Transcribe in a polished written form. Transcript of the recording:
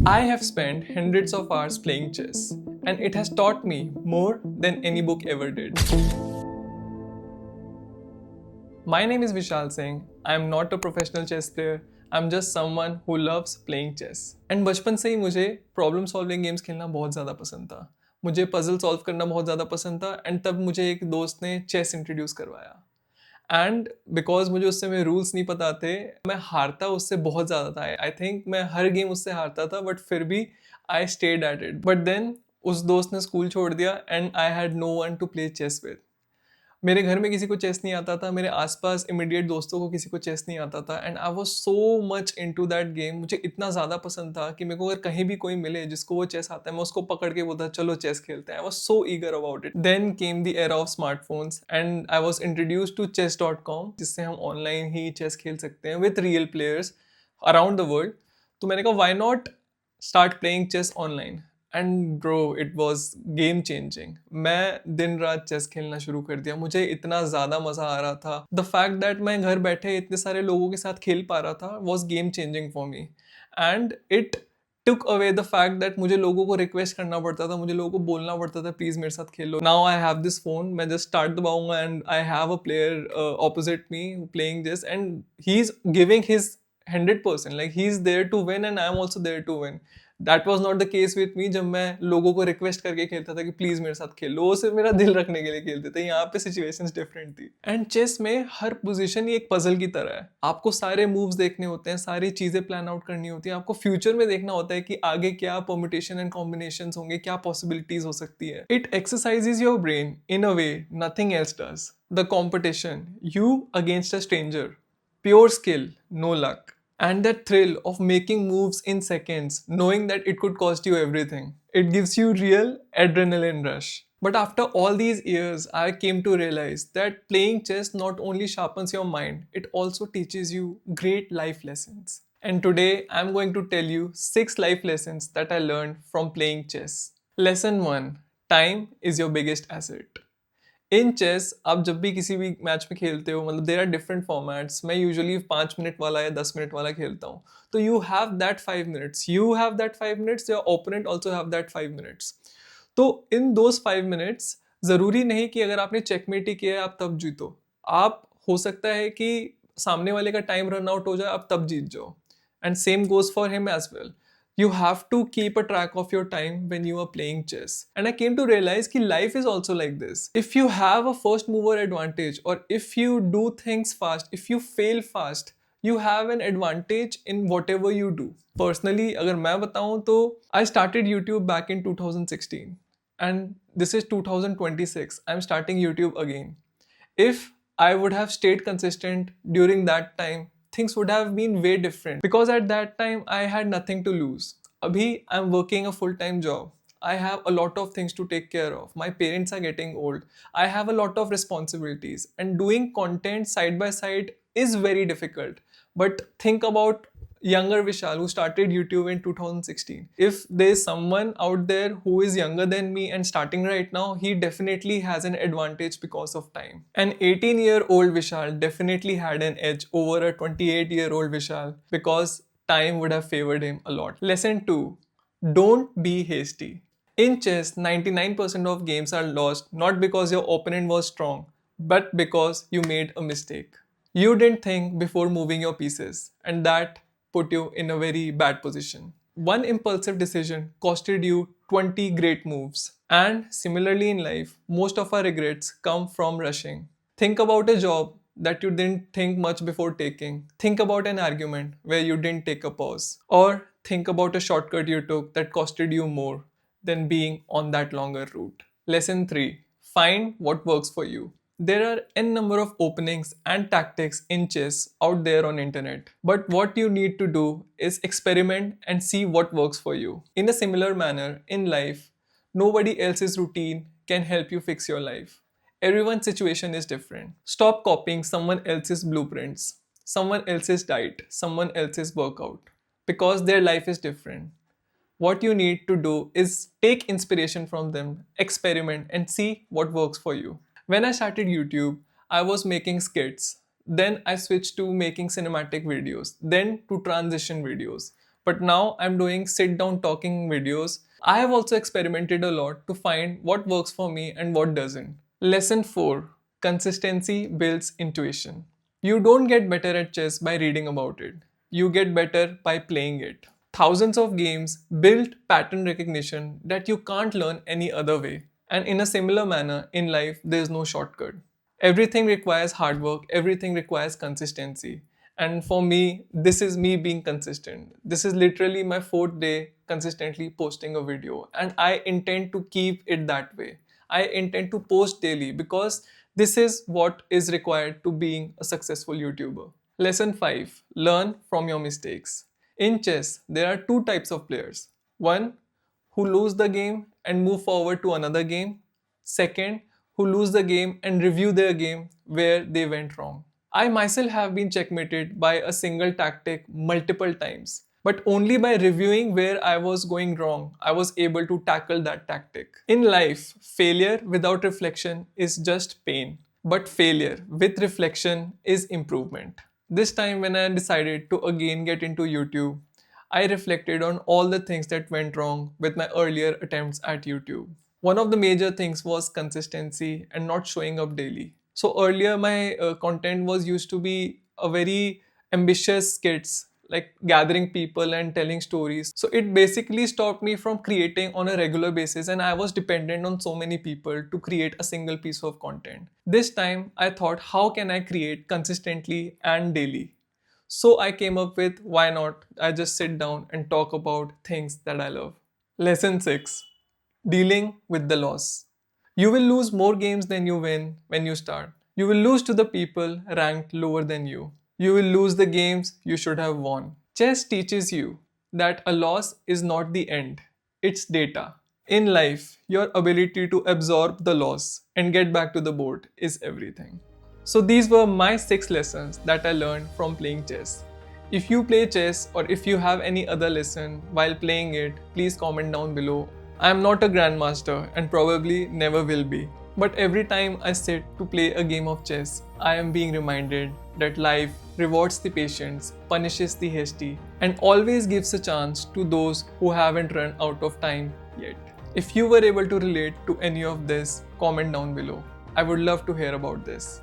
I have spent hundreds of hours playing chess, and it has taught me more than any book ever did. My name is Vishal Singh. I am not a professional chess player. I'm just someone who loves playing chess. And बचपन से ही मुझे problem solving games खेलना बहुत ज़्यादा पसंद था. मुझे puzzle solve करना बहुत ज़्यादा पसंद था एंड तब मुझे एक दोस्त ने चेस इंट्रोड्यूस करवाया. एंड बिकॉज मुझे उस समय रूल्स नहीं पता थे, मैं हारता उससे बहुत ज़्यादा था. आई थिंक मैं हर गेम उससे हारता था, बट फिर भी I stayed at it. But then उस दोस्त ने स्कूल छोड़ दिया and I had no one to play chess with. मेरे घर में किसी को चेस नहीं आता था, मेरे आसपास इमीडिएट दोस्तों को किसी को चेस नहीं आता था, and I was so much into that game. मुझे इतना ज़्यादा पसंद था कि मेरे को अगर कहीं भी कोई मिले जिसको वो चेस आता है, मैं उसको पकड़ के बोलता चलो चेस खेलते हैं. I was so eager about it. Then came the era of smartphones and I was introduced to chess.com, जिससे हम ऑनलाइन ही चेस खेल सकते हैं with real players around the world. तो मैंने कहा why not start playing chess online. And bro, it was game changing. मैं दिन रात चेस खेलना शुरू कर दिया. मुझे इतना ज़्यादा मज़ा आ रहा था. द फैक्ट दैट मैं घर बैठे इतने सारे लोगों के साथ खेल पा रहा था was game changing for me. And it took away the fact that मुझे लोगों को रिक्वेस्ट करना पड़ता था, मुझे लोगों को बोलना पड़ता था प्लीज़ मेरे साथ खेलो. Now I have this phone, मैं जस्ट स्टार्ट दबाऊंगा and I have a player opposite me playing this, and he is giving his 100%. Like he is there to win and I am also there to win. That was not the case with me. जब मैं लोगों को request करके खेलता था कि please मेरे साथ खेलो, वो सिर्फ मेरा दिल रखने के लिए खेलते थे. यहाँ पे सिचुएशंस डिफरेंट थी. एंड चेस में हर पोजीशन ही एक पजल की तरह है. आपको सारे मूव्स देखने होते हैं, सारी चीजें प्लान आउट करनी होती है. आपको फ्यूचर में देखना होता है कि आगे क्या परम्यूटेशन एंड कॉम्बिनेशन होंगे, क्या पॉसिबिलिटीज हो सकती है. It exercises your brain in a way nothing else does. The competition, you against a stranger, pure skill, no luck. And that thrill of making moves in seconds, knowing that it could cost you everything. It gives you real adrenaline rush. But after all these years, I came to realize that playing chess not only sharpens your mind, it also teaches you great life lessons. And today, I'm going to tell you 6 life lessons that I learned from playing chess. Lesson 1: Time is your biggest asset. In chess आप जब भी किसी भी match में खेलते हो, मतलब there are different formats. मैं यूजुअली 5 मिनट वाला या 10 मिनट वाला खेलता हूँ. तो you have that 5 minutes, you have that 5 minutes, your opponent also have that 5 minutes. तो इन दोज 5 मिनट्स ज़रूरी नहीं कि अगर आपने चेकमेट ही किया है आप तब जीतो. आप हो सकता है कि सामने वाले का टाइम रन आउट हो जाए, आप तब जीत जाओ. And same goes for him as well. You have to keep a track of your time when you are playing chess. And I came to realize that life is also like this. If you have a first mover advantage, or if you do things fast, if you fail fast, you have an advantage in whatever you do. Personally, अगर मैं बताऊं तो I started YouTube back in 2016. And this is 2026. I'm starting YouTube again. If I would have stayed consistent during that time, things would have been way different, because at that time I had nothing to lose. Abhi I'm working a full-time job. I have a lot of things to take care of. My parents are getting old. I have a lot of responsibilities, and doing content side by side is very difficult. But think about younger Vishal who started YouTube in 2016. If there's someone out there who is younger than me and starting right now, he definitely has an advantage because of time. An 18-year-old Vishal definitely had an edge over a 28-year-old Vishal because time would have favored him a lot. Lesson 2: Don't be hasty. In chess, 99% of games are lost not because your opponent was strong, but because you made a mistake. You didn't think before moving your pieces, and that put you in a very bad position. One impulsive decision costed you 20 great moves. And similarly in life, most of our regrets come from rushing. Think about a job that you didn't think much before taking. Think about an argument where you didn't take a pause. Or think about a shortcut you took that costed you more than being on that longer route. Lesson 3: Find what works for you. There are n number of openings and tactics in chess out there on internet. But what you need to do is experiment and see what works for you. In a similar manner, in life, nobody else's routine can help you fix your life. Everyone's situation is different. Stop copying someone else's blueprints, someone else's diet, someone else's workout, because their life is different. What you need to do is take inspiration from them, experiment, and see what works for you. When I started YouTube, I was making skits. Then I switched to making cinematic videos, then to transition videos. but now I'm doing sit down talking videos. I have also experimented a lot to find what works for me and what doesn't. Lesson 4: Consistency builds intuition. You don't get better at chess by reading about it, you get better by playing it. Thousands of games build pattern recognition that you can't learn any other way. And in a similar manner, in life, there is no shortcut. Everything requires hard work, everything requires consistency. And for me, this is me being consistent. This is literally my fourth day consistently posting a video, and I intend to keep it that way. I intend to post daily because this is what is required to being a successful YouTuber. Lesson 5: Learn from your mistakes. In chess, there are two types of players. One, who lose the game and move forward to another game. Second, who lose the game and review their game where they went wrong. I myself have been checkmated by a single tactic multiple times, but only by reviewing where I was going wrong, I was able to tackle that tactic. In life, failure without reflection is just pain, but failure with reflection is improvement. This time, when I decided to again get into YouTube, I reflected on all the things that went wrong with my earlier attempts at YouTube. One of the major things was consistency and not showing up daily. So earlier my content was used to be a very ambitious skits, like gathering people and telling stories. So it basically stopped me from creating on a regular basis, and I was dependent on so many people to create a single piece of content. This time I thought, how can I create consistently and daily? So I came up with, why not I just sit down and talk about things that I love. Lesson 6: Dealing with the loss. You will lose more games than you win when you start. You will lose to the people ranked lower than you. You will lose the games you should have won. Chess teaches you that a loss is not the end, it's data. In life, your ability to absorb the loss and get back to the board is everything. So these were my 6 lessons that I learned from playing chess. If you play chess or if you have any other lesson while playing it, please comment down below. I am not a grandmaster and probably never will be. But every time I sit to play a game of chess, I am being reminded that life rewards the patience, punishes the hasty, and always gives a chance to those who haven't run out of time yet. If you were able to relate to any of this, comment down below. I would love to hear about this.